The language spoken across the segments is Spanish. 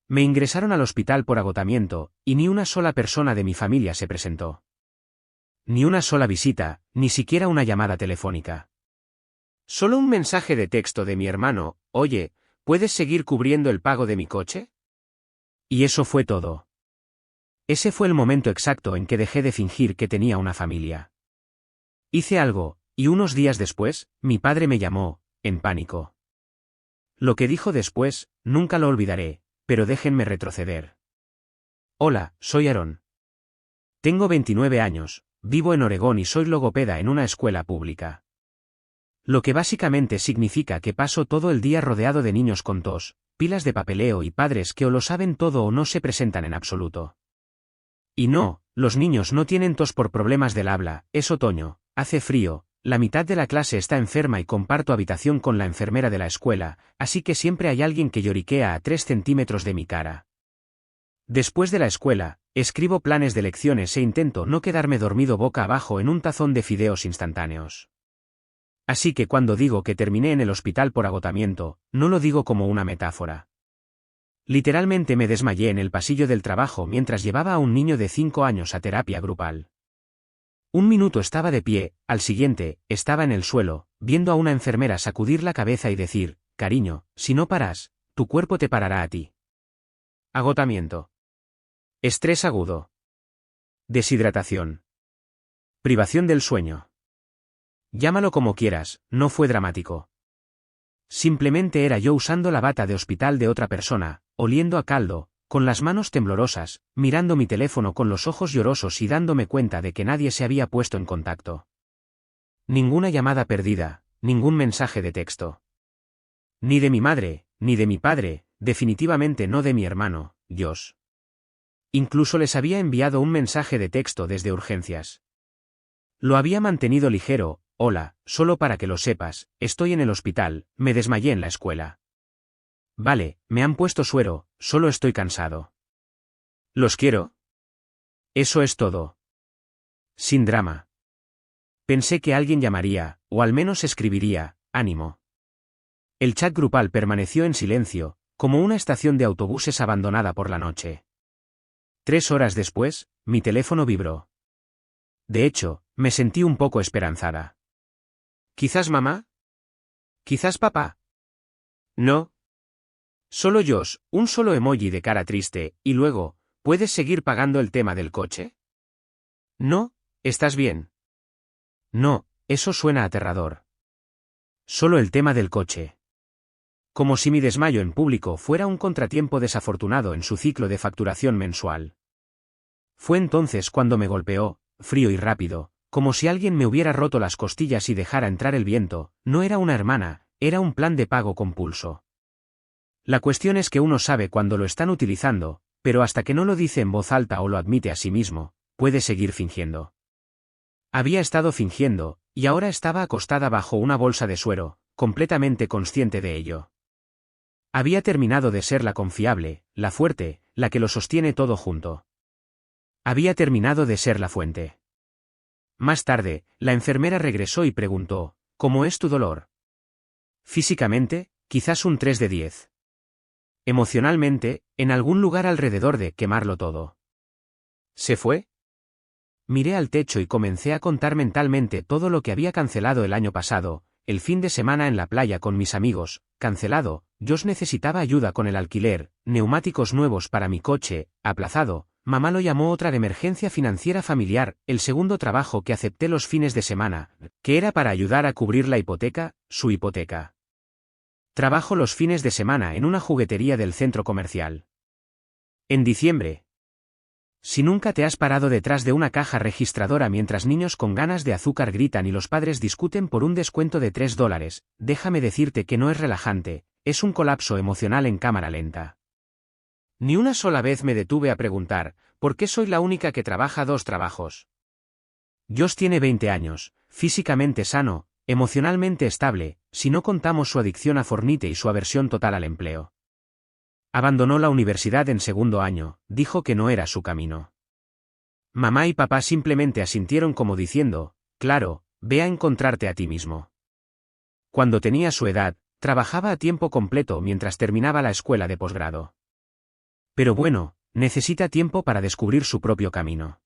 Me ingresaron al hospital por agotamiento, y ni una sola persona de mi familia se presentó. Ni una sola visita, ni siquiera una llamada telefónica. Solo un mensaje de texto de mi hermano: oye, ¿puedes seguir cubriendo el pago de mi coche? Y eso fue todo. Ese fue el momento exacto en que dejé de fingir que tenía una familia. Hice algo, y unos días después, mi padre me llamó, en pánico. Lo que dijo después, nunca lo olvidaré, pero déjenme retroceder. Hola, soy Aaron. Tengo 29 años, vivo en Oregón y soy logopeda en una escuela pública. Lo que básicamente significa que paso todo el día rodeado de niños con tos, pilas de papeleo y padres que o lo saben todo o no se presentan en absoluto. Y no, los niños no tienen tos por problemas del habla, es otoño, hace frío, la mitad de la clase está enferma y comparto habitación con la enfermera de la escuela, así que siempre hay alguien que lloriquea a 3 centímetros de mi cara. Después de la escuela, escribo planes de lecciones e intento no quedarme dormido boca abajo en un tazón de fideos instantáneos. Así que cuando digo que terminé en el hospital por agotamiento, no lo digo como una metáfora. Literalmente me desmayé en el pasillo del trabajo mientras llevaba a un niño de 5 años a terapia grupal. Un minuto estaba de pie, al siguiente, estaba en el suelo, viendo a una enfermera sacudir la cabeza y decir: cariño, si no paras, tu cuerpo te parará a ti. Agotamiento. Estrés agudo. Deshidratación. Privación del sueño. Llámalo como quieras, no fue dramático. Simplemente era yo usando la bata de hospital de otra persona, oliendo a caldo, con las manos temblorosas, mirando mi teléfono con los ojos llorosos y dándome cuenta de que nadie se había puesto en contacto. Ninguna llamada perdida, ningún mensaje de texto. Ni de mi madre, ni de mi padre, definitivamente no de mi hermano, Josh. Incluso les había enviado un mensaje de texto desde urgencias. Lo había mantenido ligero: hola, solo para que lo sepas, estoy en el hospital, me desmayé en la escuela. Vale, me han puesto suero, solo estoy cansado. ¿Los quiero? Eso es todo. Sin drama. Pensé que alguien llamaría, o al menos escribiría: ánimo. El chat grupal permaneció en silencio, como una estación de autobuses abandonada por la noche. 3 horas después, mi teléfono vibró. De hecho, me sentí un poco esperanzada. ¿Quizás mamá? ¿Quizás papá? No. Solo Josh, un solo emoji de cara triste, y luego: ¿puedes seguir pagando el tema del coche? No, ¿estás bien? No, eso suena aterrador. Solo el tema del coche. Como si mi desmayo en público fuera un contratiempo desafortunado en su ciclo de facturación mensual. Fue entonces cuando me golpeó, frío y rápido, como si alguien me hubiera roto las costillas y dejara entrar el viento. No era una hermana, era un plan de pago compulso. La cuestión es que uno sabe cuando lo están utilizando, pero hasta que no lo dice en voz alta o lo admite a sí mismo, puede seguir fingiendo. Había estado fingiendo, y ahora estaba acostada bajo una bolsa de suero, completamente consciente de ello. Había terminado de ser la confiable, la fuerte, la que lo sostiene todo junto. Había terminado de ser la fuente. Más tarde, la enfermera regresó y preguntó: ¿cómo es tu dolor? Físicamente, quizás un 3 de 10. Emocionalmente, en algún lugar alrededor de quemarlo todo. ¿Se fue? Miré al techo y comencé a contar mentalmente todo lo que había cancelado el año pasado: el fin de semana en la playa con mis amigos, cancelado; Josh necesitaba ayuda con el alquiler, neumáticos nuevos para mi coche, aplazado; mamá lo llamó otra de emergencia financiera familiar; el segundo trabajo que acepté los fines de semana, que era para ayudar a cubrir la hipoteca, su hipoteca. Trabajo los fines de semana en una juguetería del centro comercial. En diciembre. Si nunca te has parado detrás de una caja registradora mientras niños con ganas de azúcar gritan y los padres discuten por un descuento de $3, déjame decirte que no es relajante, es un colapso emocional en cámara lenta. Ni una sola vez me detuve a preguntar: ¿por qué soy la única que trabaja 2 trabajos? Josh tiene 20 años, físicamente sano, emocionalmente estable, si no contamos su adicción a Fortnite y su aversión total al empleo. Abandonó la universidad en segundo año, dijo que no era su camino. Mamá y papá simplemente asintieron como diciendo: claro, ve a encontrarte a ti mismo. Cuando tenía su edad, trabajaba a tiempo completo mientras terminaba la escuela de posgrado. Pero bueno, necesita tiempo para descubrir su propio camino.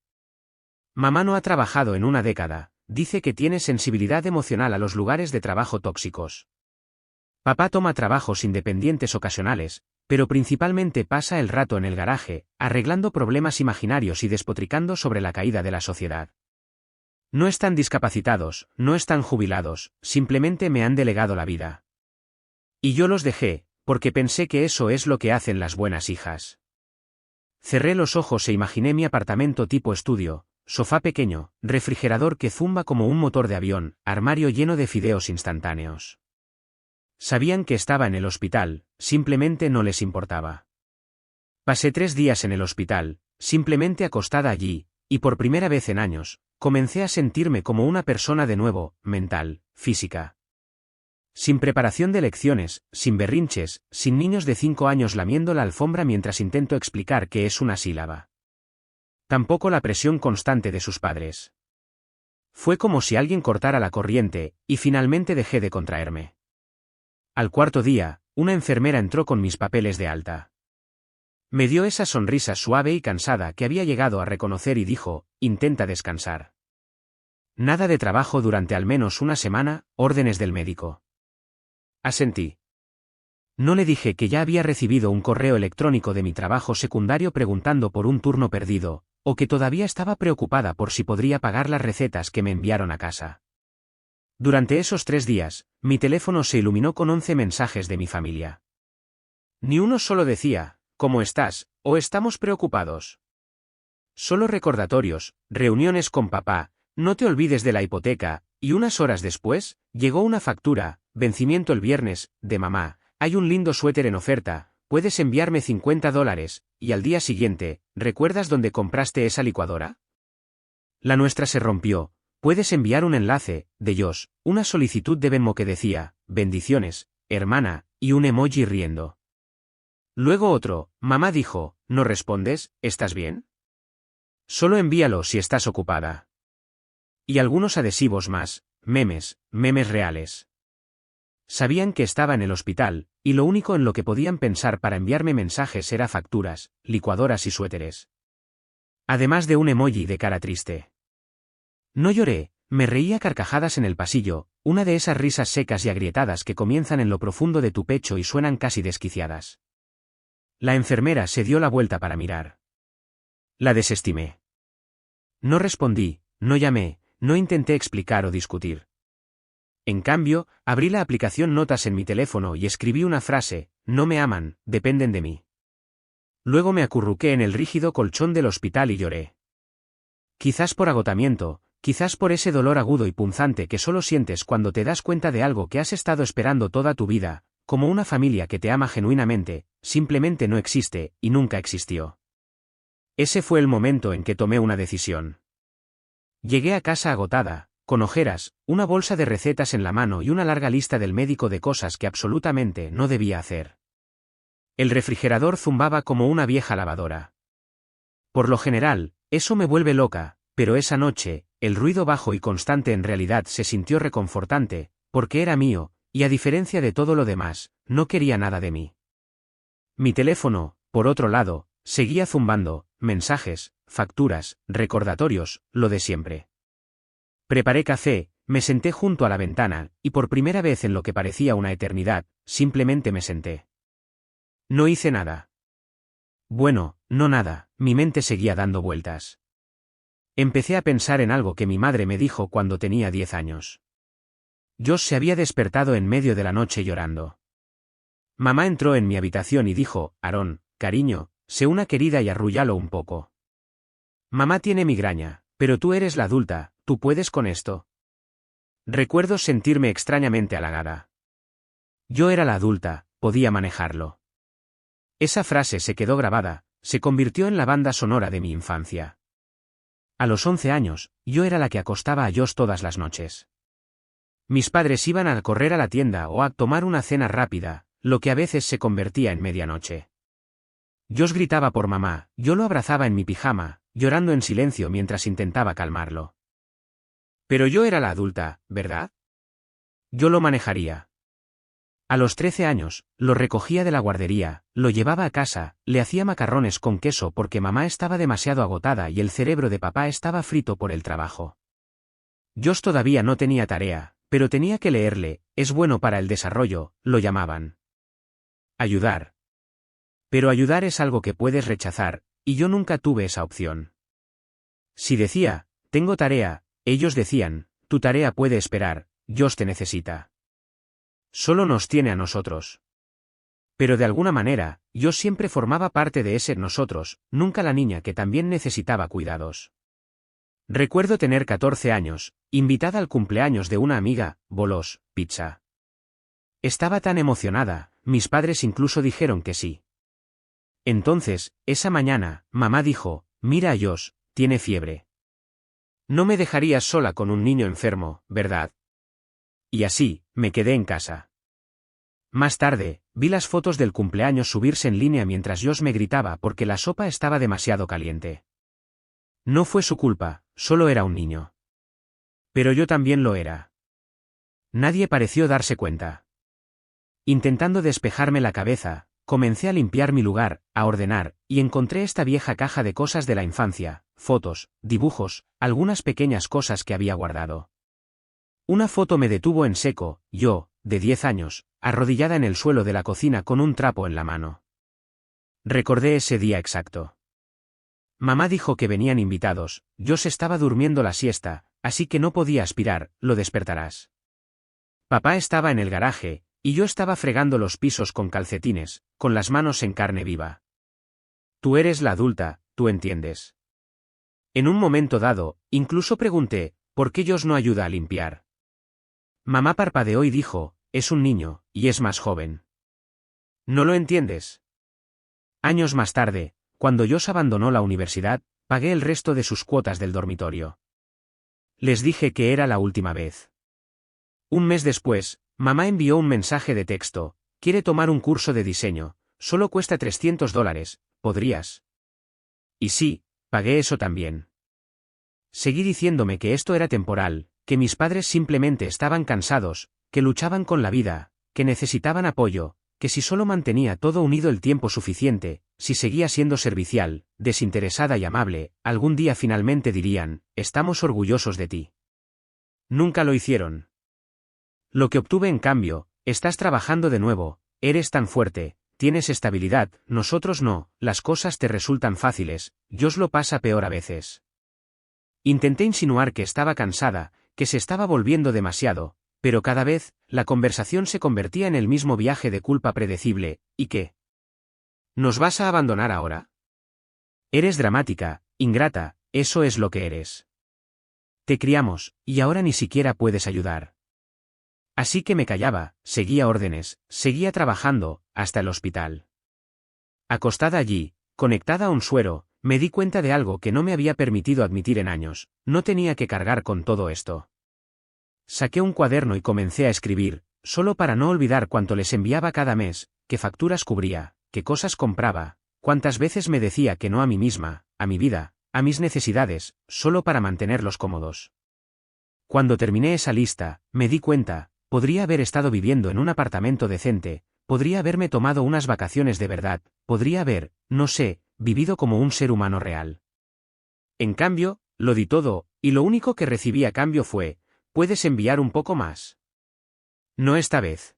Mamá no ha trabajado en una década, dice que tiene sensibilidad emocional a los lugares de trabajo tóxicos. Papá toma trabajos independientes ocasionales, pero principalmente pasa el rato en el garaje, arreglando problemas imaginarios y despotricando sobre la caída de la sociedad. No están discapacitados, no están jubilados, simplemente me han delegado la vida. Y yo los dejé, porque pensé que eso es lo que hacen las buenas hijas. Cerré los ojos e imaginé mi apartamento tipo estudio, sofá pequeño, refrigerador que zumba como un motor de avión, armario lleno de fideos instantáneos. Sabían que estaba en el hospital, simplemente no les importaba. Pasé 3 días en el hospital, simplemente acostada allí, y por primera vez en años, comencé a sentirme como una persona de nuevo, mental, física. Sin preparación de lecciones, sin berrinches, sin niños de 5 años lamiendo la alfombra mientras intento explicar qué es una sílaba. Tampoco la presión constante de sus padres. Fue como si alguien cortara la corriente, y finalmente dejé de contraerme. Al 4.º día, una enfermera entró con mis papeles de alta. Me dio esa sonrisa suave y cansada que había llegado a reconocer y dijo, intenta descansar. Nada de trabajo durante al menos una semana, órdenes del médico. Asentí. No le dije que ya había recibido un correo electrónico de mi trabajo secundario preguntando por un turno perdido, o que todavía estaba preocupada por si podría pagar las recetas que me enviaron a casa. Durante esos 3 días, mi teléfono se iluminó con 11 mensajes de mi familia. Ni uno solo decía, ¿cómo estás?, o estamos preocupados. Solo recordatorios, reuniones con papá, no te olvides de la hipoteca, y unas horas después, llegó una factura, vencimiento el viernes, de mamá, hay un lindo suéter en oferta, puedes enviarme $50, y al día siguiente, ¿recuerdas dónde compraste esa licuadora? La nuestra se rompió. Puedes enviar un enlace, de Josh, una solicitud de Venmo que decía, bendiciones, hermana, y un emoji riendo. Luego otro, mamá dijo, ¿no respondes? ¿Estás bien? Solo envíalo si estás ocupada. Y algunos adhesivos más, memes reales. Sabían que estaba en el hospital, y lo único en lo que podían pensar para enviarme mensajes era facturas, licuadoras y suéteres. Además de un emoji de cara triste. No lloré, me reí a carcajadas en el pasillo, una de esas risas secas y agrietadas que comienzan en lo profundo de tu pecho y suenan casi desquiciadas. La enfermera se dio la vuelta para mirar. La desestimé. No respondí, no llamé, no intenté explicar o discutir. En cambio, abrí la aplicación Notas en mi teléfono y escribí una frase, no me aman, dependen de mí. Luego me acurruqué en el rígido colchón del hospital y lloré. Quizás por agotamiento, quizás por ese dolor agudo y punzante que solo sientes cuando te das cuenta de algo que has estado esperando toda tu vida, como una familia que te ama genuinamente, simplemente no existe, y nunca existió. Ese fue el momento en que tomé una decisión. Llegué a casa agotada, con ojeras, una bolsa de recetas en la mano y una larga lista del médico de cosas que absolutamente no debía hacer. El refrigerador zumbaba como una vieja lavadora. Por lo general, eso me vuelve loca, pero esa noche, el ruido bajo y constante en realidad se sintió reconfortante, porque era mío, y a diferencia de todo lo demás, no quería nada de mí. Mi teléfono, por otro lado, seguía zumbando, mensajes, facturas, recordatorios, lo de siempre. Preparé café, me senté junto a la ventana, y por primera vez en lo que parecía una eternidad, simplemente me senté. No hice nada. Bueno, no nada, mi mente seguía dando vueltas. Empecé a pensar en algo que mi madre me dijo cuando tenía 10 años. Josh se había despertado en medio de la noche llorando. Mamá entró en mi habitación y dijo, Aarón, cariño, sé una querida y arrúllalo un poco. Mamá tiene migraña, pero tú eres la adulta, ¿tú puedes con esto? Recuerdo sentirme extrañamente halagada. Yo era la adulta, podía manejarlo. Esa frase se quedó grabada, se convirtió en la banda sonora de mi infancia. A los 11 años, yo era la que acostaba a Josh todas las noches. Mis padres iban a correr a la tienda o a tomar una cena rápida, lo que a veces se convertía en medianoche. Josh gritaba por mamá, yo lo abrazaba en mi pijama, llorando en silencio mientras intentaba calmarlo. Pero yo era la adulta, ¿verdad? Yo lo manejaría. A los 13 años, lo recogía de la guardería, lo llevaba a casa, le hacía macarrones con queso porque mamá estaba demasiado agotada y el cerebro de papá estaba frito por el trabajo. Josh todavía no tenía tarea, pero tenía que leerle, es bueno para el desarrollo, lo llamaban. Ayudar. Pero ayudar es algo que puedes rechazar, y yo nunca tuve esa opción. Si decía, tengo tarea, ellos decían, tu tarea puede esperar, Josh te necesita. Solo nos tiene a nosotros. Pero de alguna manera, yo siempre formaba parte de ese nosotros, nunca la niña que también necesitaba cuidados. Recuerdo tener 14 años, invitada al cumpleaños de una amiga, bolos, pizza. Estaba tan emocionada, mis padres incluso dijeron que sí. Entonces, esa mañana, mamá dijo, mira a Josh, tiene fiebre. No me dejarías sola con un niño enfermo, ¿verdad? Y así, me quedé en casa. Más tarde, vi las fotos del cumpleaños subirse en línea mientras Josh me gritaba porque la sopa estaba demasiado caliente. No fue su culpa, solo era un niño. Pero yo también lo era. Nadie pareció darse cuenta. Intentando despejarme la cabeza, comencé a limpiar mi lugar, a ordenar, y encontré esta vieja caja de cosas de la infancia, fotos, dibujos, algunas pequeñas cosas que había guardado. Una foto me detuvo en seco, yo, de 10 años, arrodillada en el suelo de la cocina con un trapo en la mano. Recordé ese día exacto. Mamá dijo que venían invitados, Josh estaba durmiendo la siesta, así que no podía aspirar, lo despertarás. Papá estaba en el garaje, y yo estaba fregando los pisos con calcetines, con las manos en carne viva. Tú eres la adulta, tú entiendes. En un momento dado, incluso pregunté, ¿por qué Josh no ayuda a limpiar? Mamá parpadeó y dijo, es un niño, y es más joven. ¿No lo entiendes? Años más tarde, cuando Josh abandonó la universidad, pagué el resto de sus cuotas del dormitorio. Les dije que era la última vez. Un mes después, mamá envió un mensaje de texto, quiere tomar un curso de diseño, solo cuesta $300, ¿podrías? Y sí, pagué eso también. Seguí diciéndome que esto era temporal, que mis padres simplemente estaban cansados, que luchaban con la vida, que necesitaban apoyo, que si solo mantenía todo unido el tiempo suficiente, si seguía siendo servicial, desinteresada y amable, algún día finalmente dirían, estamos orgullosos de ti. Nunca lo hicieron. Lo que obtuve en cambio, estás trabajando de nuevo, eres tan fuerte, tienes estabilidad, nosotros no, las cosas te resultan fáciles, Josh lo pasa peor a veces. Intenté insinuar que estaba cansada, que se estaba volviendo demasiado, pero cada vez, la conversación se convertía en el mismo viaje de culpa predecible, ¿y qué? ¿Nos vas a abandonar ahora? Eres dramática, ingrata, eso es lo que eres. Te criamos, y ahora ni siquiera puedes ayudar. Así que me callaba, seguía órdenes, seguía trabajando, hasta el hospital. Acostada allí, conectada a un suero, me di cuenta de algo que no me había permitido admitir en años, no tenía que cargar con todo esto. Saqué un cuaderno y comencé a escribir, solo para no olvidar cuánto les enviaba cada mes, qué facturas cubría, qué cosas compraba, cuántas veces me decía que no a mí misma, a mi vida, a mis necesidades, solo para mantenerlos cómodos. Cuando terminé esa lista, me di cuenta, podría haber estado viviendo en un apartamento decente, podría haberme tomado unas vacaciones de verdad, podría haber, no sé, vivido como un ser humano real. En cambio, lo di todo, y lo único que recibí a cambio fue, ¿puedes enviar un poco más? No esta vez.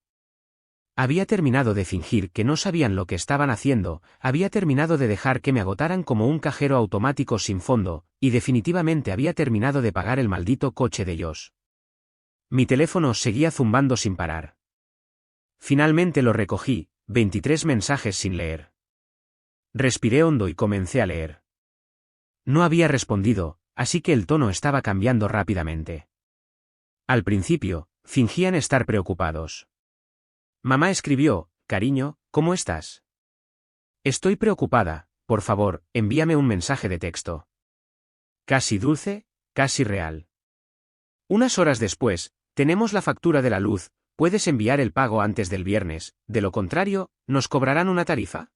Había terminado de fingir que no sabían lo que estaban haciendo, había terminado de dejar que me agotaran como un cajero automático sin fondo, y definitivamente había terminado de pagar el maldito coche de Josh. Mi teléfono seguía zumbando sin parar. Finalmente lo recogí, 23 mensajes sin leer. Respiré hondo y comencé a leer. No había respondido, así que el tono estaba cambiando rápidamente. Al principio, fingían estar preocupados. Mamá escribió, cariño, ¿cómo estás? Estoy preocupada, por favor, envíame un mensaje de texto. Casi dulce, casi real. Unas horas después, tenemos la factura de la luz, puedes enviar el pago antes del viernes, de lo contrario, ¿nos cobrarán una tarifa?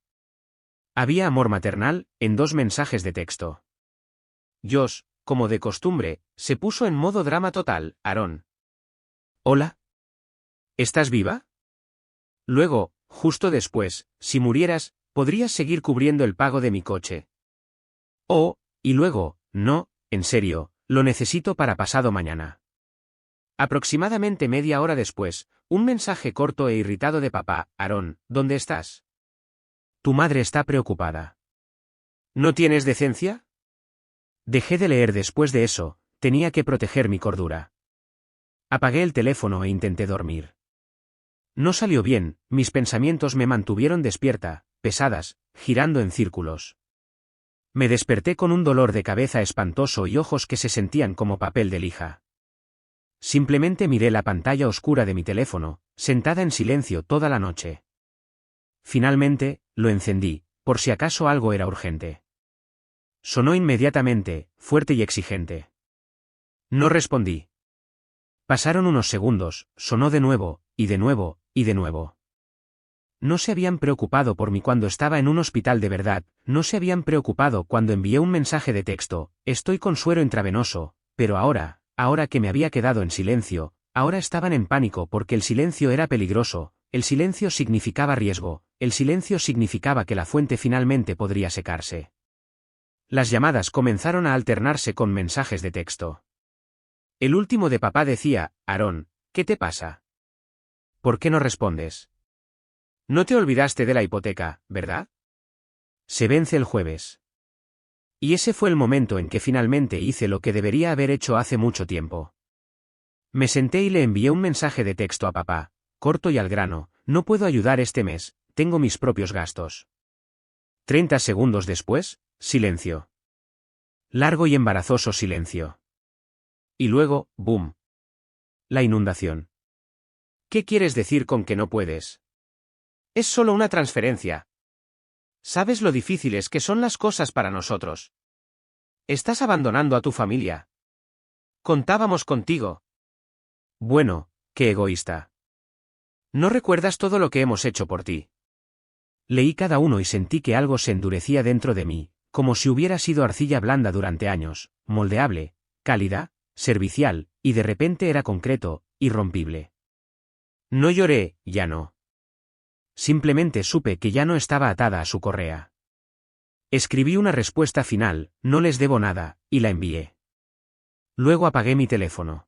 Había amor maternal, en 2 mensajes de texto. Josh, como de costumbre, se puso en modo drama total, Aaron. ¿Hola? ¿Estás viva? Luego, justo después, si murieras, podrías seguir cubriendo el pago de mi coche. Oh, y luego, no, en serio, lo necesito para pasado mañana. Aproximadamente media hora después, un mensaje corto e irritado de papá: Aarón, ¿dónde estás? Tu madre está preocupada. ¿No tienes decencia? Dejé de leer después de eso, tenía que proteger mi cordura. Apagué el teléfono e intenté dormir. No salió bien, mis pensamientos me mantuvieron despierta, pesadas, girando en círculos. Me desperté con un dolor de cabeza espantoso y ojos que se sentían como papel de lija. Simplemente miré la pantalla oscura de mi teléfono, sentada en silencio toda la noche. Finalmente, lo encendí, por si acaso algo era urgente. Sonó inmediatamente, fuerte y exigente. No respondí. Pasaron unos segundos, sonó de nuevo, y de nuevo, y de nuevo. No se habían preocupado por mí cuando estaba en un hospital de verdad, no se habían preocupado cuando envié un mensaje de texto: estoy con suero intravenoso, pero ahora que me había quedado en silencio, ahora estaban en pánico porque el silencio era peligroso, el silencio significaba riesgo, el silencio significaba que la fuente finalmente podría secarse. Las llamadas comenzaron a alternarse con mensajes de texto. El último de papá decía: Aarón, ¿qué te pasa? ¿Por qué no respondes? No te olvidaste de la hipoteca, ¿verdad? Se vence el jueves. Y ese fue el momento en que finalmente hice lo que debería haber hecho hace mucho tiempo. Me senté y le envié un mensaje de texto a papá, corto y al grano: no puedo ayudar este mes, tengo mis propios gastos. 30 segundos después, silencio. Largo y embarazoso silencio. Y luego, ¡boom! La inundación. ¿Qué quieres decir con que no puedes? Es solo una transferencia. ¿Sabes lo difíciles que son las cosas para nosotros? Estás abandonando a tu familia. Contábamos contigo. Bueno, qué egoísta. ¿No recuerdas todo lo que hemos hecho por ti? Leí cada uno y sentí que algo se endurecía dentro de mí, como si hubiera sido arcilla blanda durante años, moldeable, cálida, servicial, y de repente era concreto, irrompible. No lloré, ya no. Simplemente supe que ya no estaba atada a su correa. Escribí una respuesta final: no les debo nada, y la envié. Luego apagué mi teléfono.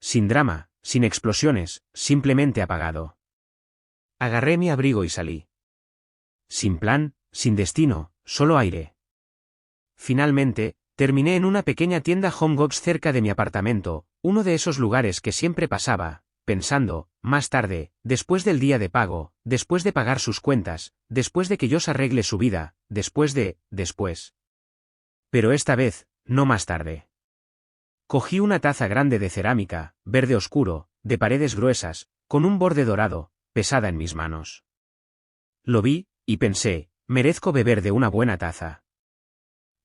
Sin drama, sin explosiones, simplemente apagado. Agarré mi abrigo y salí. Sin plan, sin destino, solo aire. Finalmente, terminé en una pequeña tienda HomeGoods cerca de mi apartamento, uno de esos lugares que siempre pasaba, pensando: más tarde, después del día de pago, después de pagar sus cuentas, después de que Josh arregle su vida, después. Pero esta vez, no más tarde. Cogí una taza grande de cerámica, verde oscuro, de paredes gruesas, con un borde dorado, pesada en mis manos. Lo vi, y pensé: merezco beber de una buena taza.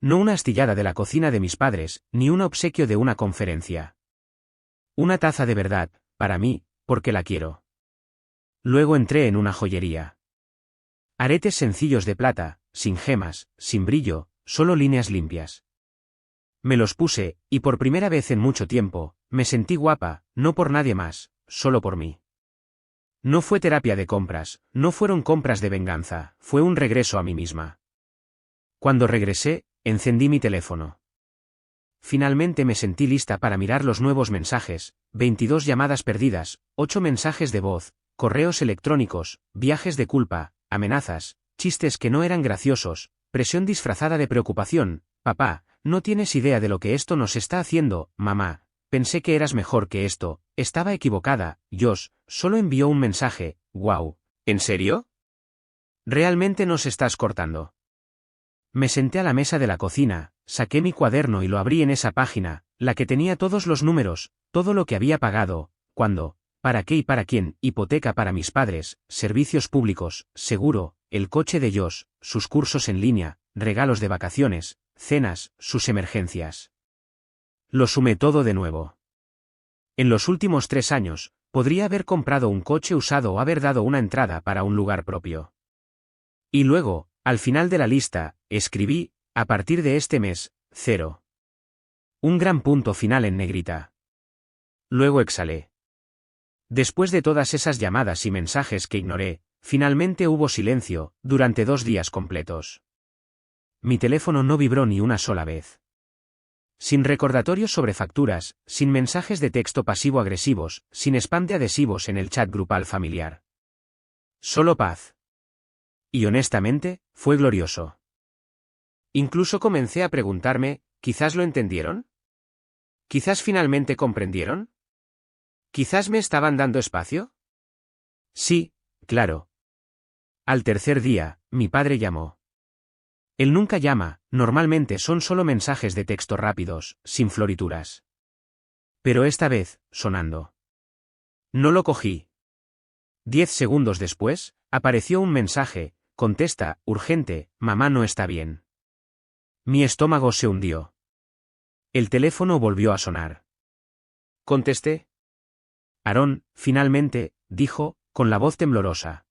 No una astillada de la cocina de mis padres, ni un obsequio de una conferencia. Una taza de verdad, para mí, porque la quiero. Luego entré en una joyería. Aretes sencillos de plata, sin gemas, sin brillo, solo líneas limpias. Me los puse, y por primera vez en mucho tiempo, me sentí guapa, no por nadie más, solo por mí. No fue terapia de compras, no fueron compras de venganza, fue un regreso a mí misma. Cuando regresé, encendí mi teléfono. Finalmente me sentí lista para mirar los nuevos mensajes: 22 llamadas perdidas, 8 mensajes de voz, correos electrónicos, viajes de culpa, amenazas, chistes que no eran graciosos, presión disfrazada de preocupación: papá, no tienes idea de lo que esto nos está haciendo, mamá, pensé que eras mejor que esto, estaba equivocada, Josh, solo envió un mensaje: wow, ¿en serio? ¿Realmente nos estás cortando? Me senté a la mesa de la cocina, saqué mi cuaderno y lo abrí en esa página, la que tenía todos los números, todo lo que había pagado, cuándo, para qué y para quién: hipoteca para mis padres, servicios públicos, seguro, el coche de Josh, sus cursos en línea, regalos de vacaciones, cenas, sus emergencias. Lo sumé todo de nuevo. En los últimos 3 años, podría haber comprado un coche usado o haber dado una entrada para un lugar propio. Y luego, al final de la lista, escribí: a partir de este mes, 0. Un gran punto final en negrita. Luego exhalé. Después de todas esas llamadas y mensajes que ignoré, finalmente hubo silencio, durante 2 días completos. Mi teléfono no vibró ni una sola vez. Sin recordatorios sobre facturas, sin mensajes de texto pasivo-agresivos, sin spam de adhesivos en el chat grupal familiar. Solo paz. Y honestamente, fue glorioso. Incluso comencé a preguntarme, ¿quizás lo entendieron? ¿Quizás finalmente comprendieron? ¿Quizás me estaban dando espacio? Sí, claro. Al tercer día, mi padre llamó. Él nunca llama, normalmente son solo mensajes de texto rápidos, sin florituras. Pero esta vez, sonando. No lo cogí. 10 segundos después, apareció un mensaje: contesta, urgente, mamá no está bien. Mi estómago se hundió. El teléfono volvió a sonar. Contesté. Aarón, finalmente, dijo, con la voz temblorosa.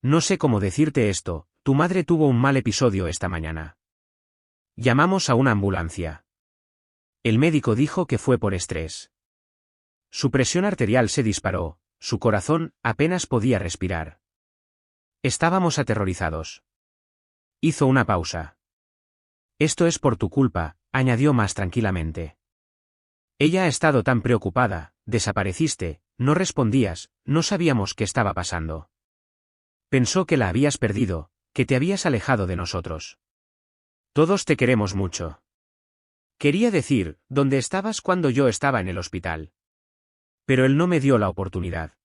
No sé cómo decirte esto, tu madre tuvo un mal episodio esta mañana. Llamamos a una ambulancia. El médico dijo que fue por estrés. Su presión arterial se disparó, su corazón apenas podía respirar. Estábamos aterrorizados. Hizo una pausa. Esto es por tu culpa, añadió más tranquilamente. Ella ha estado tan preocupada, desapareciste, no respondías, no sabíamos qué estaba pasando. Pensó que la habías perdido, que te habías alejado de nosotros. Todos te queremos mucho. Quería decir, ¿dónde estabas cuando yo estaba en el hospital? Pero él no me dio la oportunidad.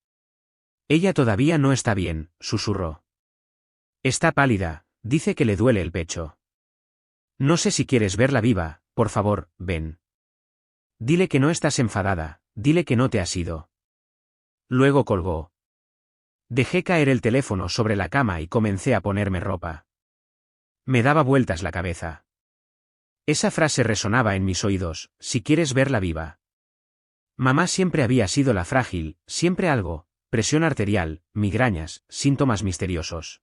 Ella todavía no está bien, susurró. Está pálida, dice que le duele el pecho. No sé si quieres verla viva, por favor, ven. Dile que no estás enfadada, dile que no te has ido. Luego colgó. Dejé caer el teléfono sobre la cama y comencé a ponerme ropa. Me daba vueltas la cabeza. Esa frase resonaba en mis oídos: si quieres verla viva. Mamá siempre había sido la frágil, siempre algo, presión arterial, migrañas, síntomas misteriosos.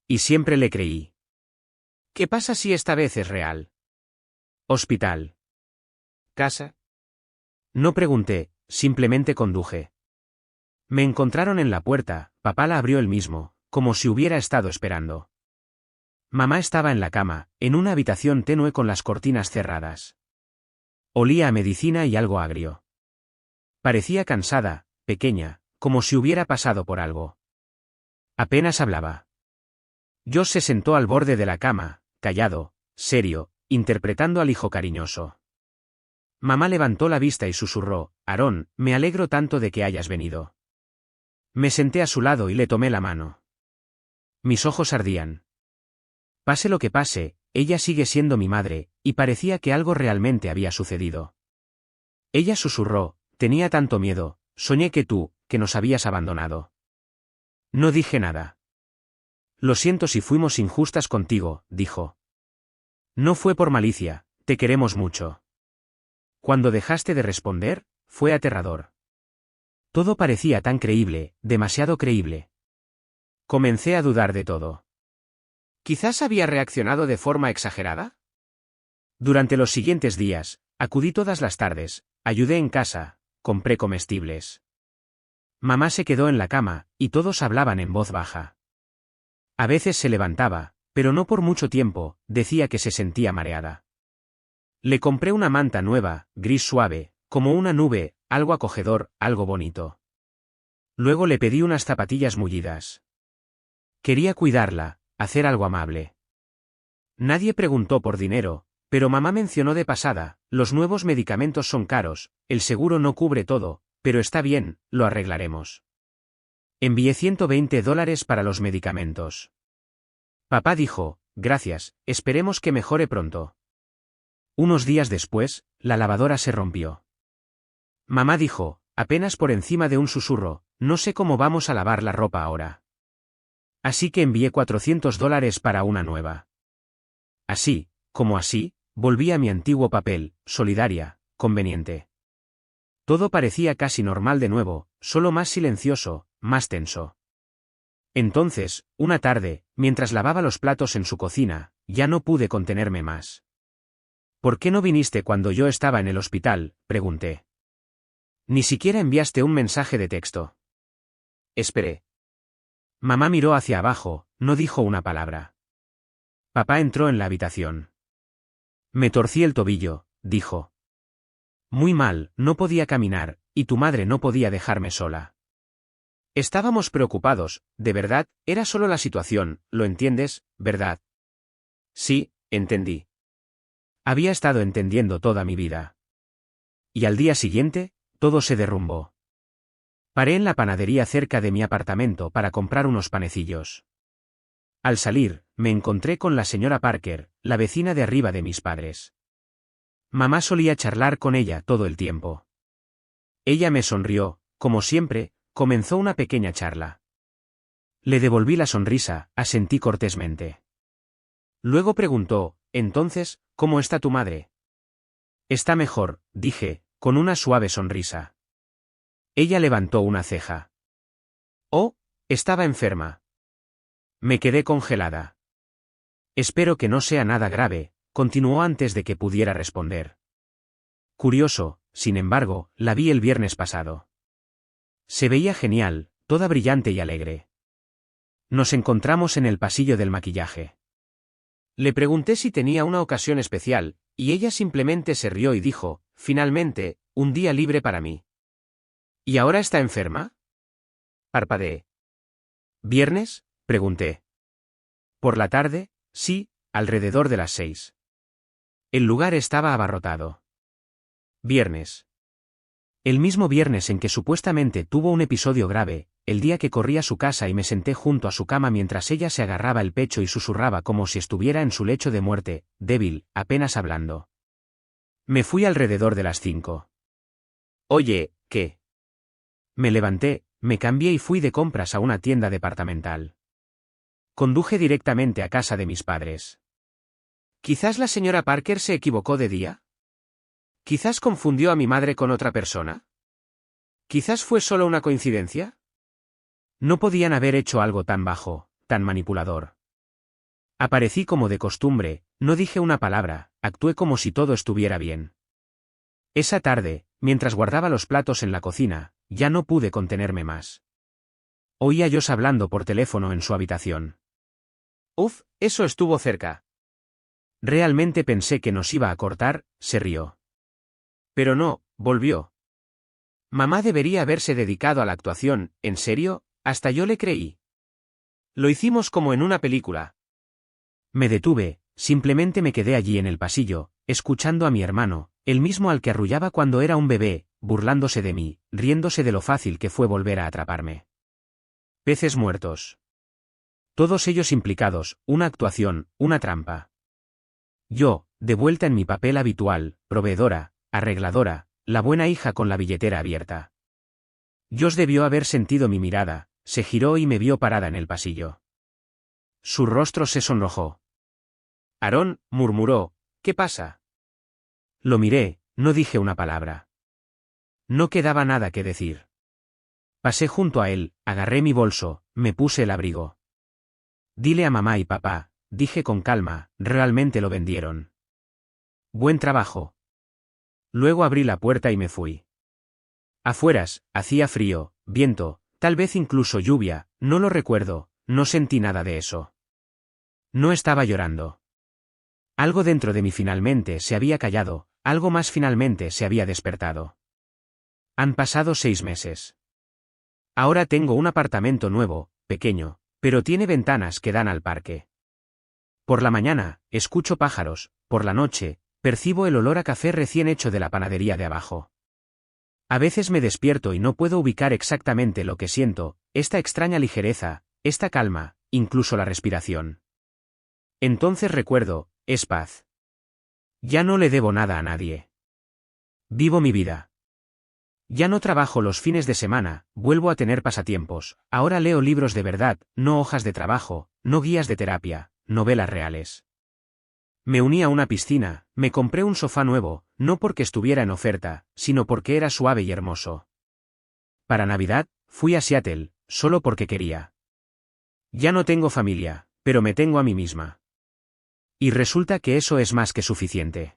Y siempre le creí. ¿Qué pasa si esta vez es real? Hospital. ¿Casa? No pregunté, simplemente conduje. Me encontraron en la puerta, papá la abrió él mismo, como si hubiera estado esperando. Mamá estaba en la cama, en una habitación tenue con las cortinas cerradas. Olía a medicina y algo agrio. Parecía cansada, pequeña, como si hubiera pasado por algo. Apenas hablaba. Josh se sentó al borde de la cama, callado, serio, interpretando al hijo cariñoso. Mamá levantó la vista y susurró: Aarón, me alegro tanto de que hayas venido. Me senté a su lado y le tomé la mano. Mis ojos ardían. Pase lo que pase, ella sigue siendo mi madre, y parecía que algo realmente había sucedido. Ella susurró: tenía tanto miedo, soñé que nos habías abandonado. No dije nada. Lo siento si fuimos injustas contigo, dijo. No fue por malicia, te queremos mucho. Cuando dejaste de responder, fue aterrador. Todo parecía tan creíble, demasiado creíble. Comencé a dudar de todo. ¿Quizás había reaccionado de forma exagerada? Durante los siguientes días, acudí todas las tardes, ayudé en casa, compré comestibles. Mamá se quedó en la cama, y todos hablaban en voz baja. A veces se levantaba, pero no por mucho tiempo, decía que se sentía mareada. Le compré una manta nueva, gris suave, como una nube, algo acogedor, algo bonito. Luego le pedí unas zapatillas mullidas. Quería cuidarla, hacer algo amable. Nadie preguntó por dinero, pero mamá mencionó de pasada: los nuevos medicamentos son caros, el seguro no cubre todo, pero está bien, lo arreglaremos. Envié $120 para los medicamentos. Papá dijo: gracias, esperemos que mejore pronto. Unos días después, la lavadora se rompió. Mamá dijo, apenas por encima de un susurro: no sé cómo vamos a lavar la ropa ahora. Así que envié $400 para una nueva. Así, como así, volví a mi antiguo papel: solidaria, conveniente. Todo parecía casi normal de nuevo, solo más silencioso, más tenso. Entonces, una tarde, mientras lavaba los platos en su cocina, ya no pude contenerme más. ¿Por qué no viniste cuando yo estaba en el hospital?, pregunté. Ni siquiera enviaste un mensaje de texto. Esperé. Mamá miró hacia abajo, no dijo una palabra. Papá entró en la habitación. Me torcí el tobillo, dijo. Muy mal, no podía caminar, y tu madre no podía dejarme sola. Estábamos preocupados, de verdad, era solo la situación, ¿lo entiendes, verdad? Sí, entendí. Había estado entendiendo toda mi vida. Y al día siguiente, todo se derrumbó. Paré en la panadería cerca de mi apartamento para comprar unos panecillos. Al salir, me encontré con la señora Parker, la vecina de arriba de mis padres. Mamá solía charlar con ella todo el tiempo. Ella me sonrió, como siempre, comenzó una pequeña charla. Le devolví la sonrisa, asentí cortésmente. Luego preguntó, entonces, ¿cómo está tu madre? Está mejor, dije, con una suave sonrisa. Ella levantó una ceja. Oh, estaba enferma. Me quedé congelada. Espero que no sea nada grave, continuó antes de que pudiera responder. Curioso, sin embargo, la vi el viernes pasado. Se veía genial, toda brillante y alegre. Nos encontramos en el pasillo del maquillaje. Le pregunté si tenía una ocasión especial, y ella simplemente se rió y dijo, finalmente, un día libre para mí. ¿Y ahora está enferma? Parpadeé. ¿Viernes? Pregunté. Por la tarde, sí, alrededor de las 6. El lugar estaba abarrotado. Viernes. El mismo viernes en que supuestamente tuvo un episodio grave, el día que corrí a su casa y me senté junto a su cama mientras ella se agarraba el pecho y susurraba como si estuviera en su lecho de muerte, débil, apenas hablando. Me fui alrededor de las 5. Oye, ¿qué? Me levanté, me cambié y fui de compras a una tienda departamental. Conduje directamente a casa de mis padres. ¿Quizás la señora Parker se equivocó de día? ¿Quizás confundió a mi madre con otra persona? ¿Quizás fue solo una coincidencia? No podían haber hecho algo tan bajo, tan manipulador. Aparecí como de costumbre, no dije una palabra, actué como si todo estuviera bien. Esa tarde, mientras guardaba los platos en la cocina, ya no pude contenerme más. Oí a Josh hablando por teléfono en su habitación. Uf, eso estuvo cerca. Realmente pensé que nos iba a cortar, se rió. Pero no, volvió. Mamá debería haberse dedicado a la actuación, ¿en serio? Hasta yo le creí. Lo hicimos como en una película. Me detuve, simplemente me quedé allí en el pasillo, escuchando a mi hermano, el mismo al que arrullaba cuando era un bebé, burlándose de mí, riéndose de lo fácil que fue volver a atraparme. Peces muertos. Todos ellos implicados, una actuación, una trampa. Yo, de vuelta en mi papel habitual, proveedora, arregladora, la buena hija con la billetera abierta. Josh debió haber sentido mi mirada, se giró y me vio parada en el pasillo. Su rostro se sonrojó. Aarón, murmuró, ¿qué pasa? Lo miré, no dije una palabra. No quedaba nada que decir. Pasé junto a él, agarré mi bolso, me puse el abrigo. Dile a mamá y papá, dije con calma, realmente lo vendieron. Buen trabajo. Luego abrí la puerta y me fui. Afueras, hacía frío, viento, tal vez incluso lluvia, no lo recuerdo, no sentí nada de eso. No estaba llorando. Algo dentro de mí finalmente se había callado, algo más finalmente se había despertado. Han pasado 6 meses. Ahora tengo un apartamento nuevo, pequeño, pero tiene ventanas que dan al parque. Por la mañana, escucho pájaros, por la noche, percibo el olor a café recién hecho de la panadería de abajo. A veces me despierto y no puedo ubicar exactamente lo que siento, esta extraña ligereza, esta calma, incluso la respiración. Entonces recuerdo, es paz. Ya no le debo nada a nadie. Vivo mi vida. Ya no trabajo los fines de semana, vuelvo a tener pasatiempos, ahora leo libros de verdad, no hojas de trabajo, no guías de terapia, novelas reales. Me uní a una piscina, me compré un sofá nuevo, no porque estuviera en oferta, sino porque era suave y hermoso. Para Navidad, fui a Seattle, solo porque quería. Ya no tengo familia, pero me tengo a mí misma. Y resulta que eso es más que suficiente.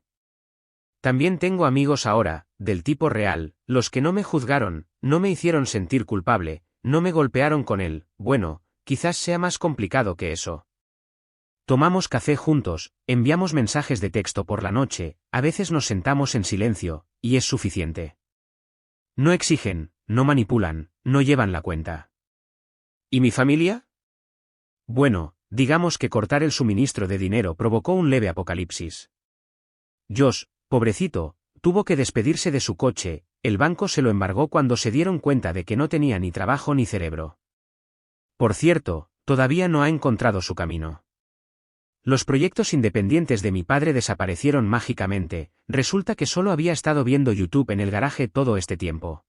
También tengo amigos ahora, del tipo real, los que no me juzgaron, no me hicieron sentir culpable, no me golpearon con él. Bueno, quizás sea más complicado que eso. Tomamos café juntos, enviamos mensajes de texto por la noche, a veces nos sentamos en silencio, y es suficiente. No exigen, no manipulan, no llevan la cuenta. ¿Y mi familia? Bueno, digamos que cortar el suministro de dinero provocó un leve apocalipsis. Josh, pobrecito, tuvo que despedirse de su coche, el banco se lo embargó cuando se dieron cuenta de que no tenía ni trabajo ni cerebro. Por cierto, todavía no ha encontrado su camino. Los proyectos independientes de mi padre desaparecieron mágicamente, resulta que solo había estado viendo YouTube en el garaje todo este tiempo.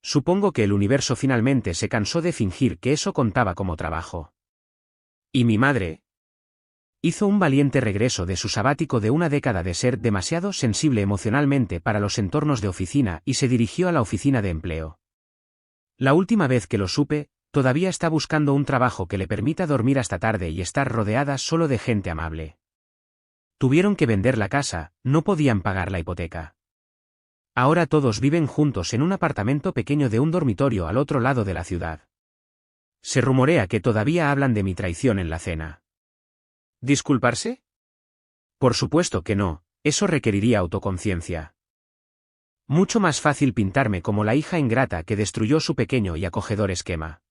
Supongo que el universo finalmente se cansó de fingir que eso contaba como trabajo. ¿Y mi madre? Hizo un valiente regreso de su sabático de una década de ser demasiado sensible emocionalmente para los entornos de oficina y se dirigió a la oficina de empleo. La última vez que lo supe, todavía está buscando un trabajo que le permita dormir hasta tarde y estar rodeada solo de gente amable. Tuvieron que vender la casa, no podían pagar la hipoteca. Ahora todos viven juntos en un apartamento pequeño de un dormitorio al otro lado de la ciudad. Se rumorea que todavía hablan de mi traición en la cena. ¿Disculparse? Por supuesto que no, eso requeriría autoconciencia. Mucho más fácil pintarme como la hija ingrata que destruyó su pequeño y acogedor esquema.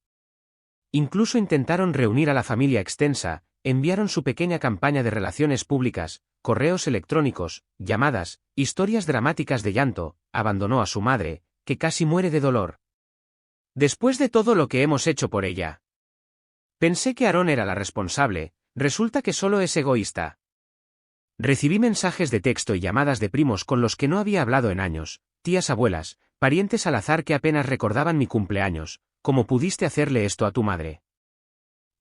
Incluso intentaron reunir a la familia extensa, enviaron su pequeña campaña de relaciones públicas, correos electrónicos, llamadas, historias dramáticas de llanto, abandonó a su madre, que casi muere de dolor. Después de todo lo que hemos hecho por ella. Pensé que Aaron era la responsable, resulta que solo es egoísta. Recibí mensajes de texto y llamadas de primos con los que no había hablado en años, tías abuelas, parientes al azar que apenas recordaban mi cumpleaños. ¿Cómo pudiste hacerle esto a tu madre?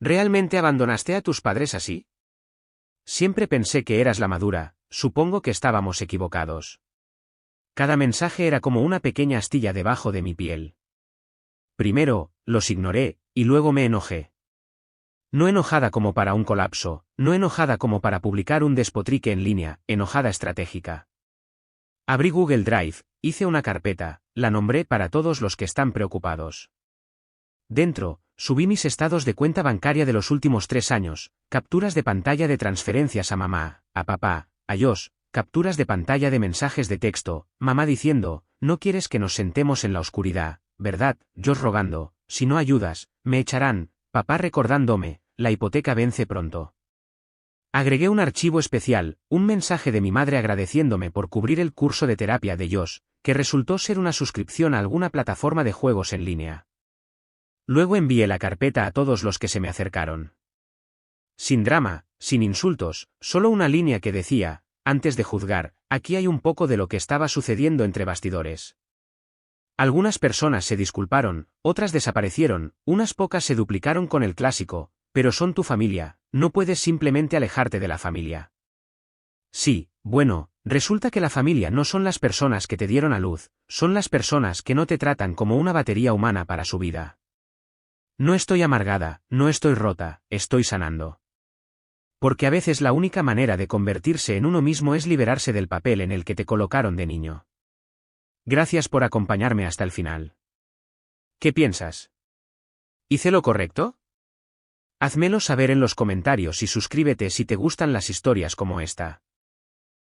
¿Realmente abandonaste a tus padres así? Siempre pensé que eras la madura, supongo que estábamos equivocados. Cada mensaje era como una pequeña astilla debajo de mi piel. Primero, los ignoré, y luego me enojé. No enojada como para un colapso, no enojada como para publicar un despotrique en línea, enojada estratégica. Abrí Google Drive, hice una carpeta, la nombré para todos los que están preocupados. Dentro, subí mis estados de cuenta bancaria de los últimos 3 años, capturas de pantalla de transferencias a mamá, a papá, a Josh, capturas de pantalla de mensajes de texto, mamá diciendo, no quieres que nos sentemos en la oscuridad, ¿verdad? Josh rogando, si no ayudas, me echarán, papá recordándome, la hipoteca vence pronto. Agregué un archivo especial, un mensaje de mi madre agradeciéndome por cubrir el curso de terapia de Josh, que resultó ser una suscripción a alguna plataforma de juegos en línea. Luego envié la carpeta a todos los que se me acercaron. Sin drama, sin insultos, solo una línea que decía, antes de juzgar, aquí hay un poco de lo que estaba sucediendo entre bastidores. Algunas personas se disculparon, otras desaparecieron, unas pocas se duplicaron con el clásico, pero son tu familia, no puedes simplemente alejarte de la familia. Sí, bueno, resulta que la familia no son las personas que te dieron a luz, son las personas que no te tratan como una batería humana para su vida. No estoy amargada, no estoy rota, estoy sanando. Porque a veces la única manera de convertirse en uno mismo es liberarse del papel en el que te colocaron de niño. Gracias por acompañarme hasta el final. ¿Qué piensas? ¿Hice lo correcto? Házmelo saber en los comentarios y suscríbete si te gustan las historias como esta.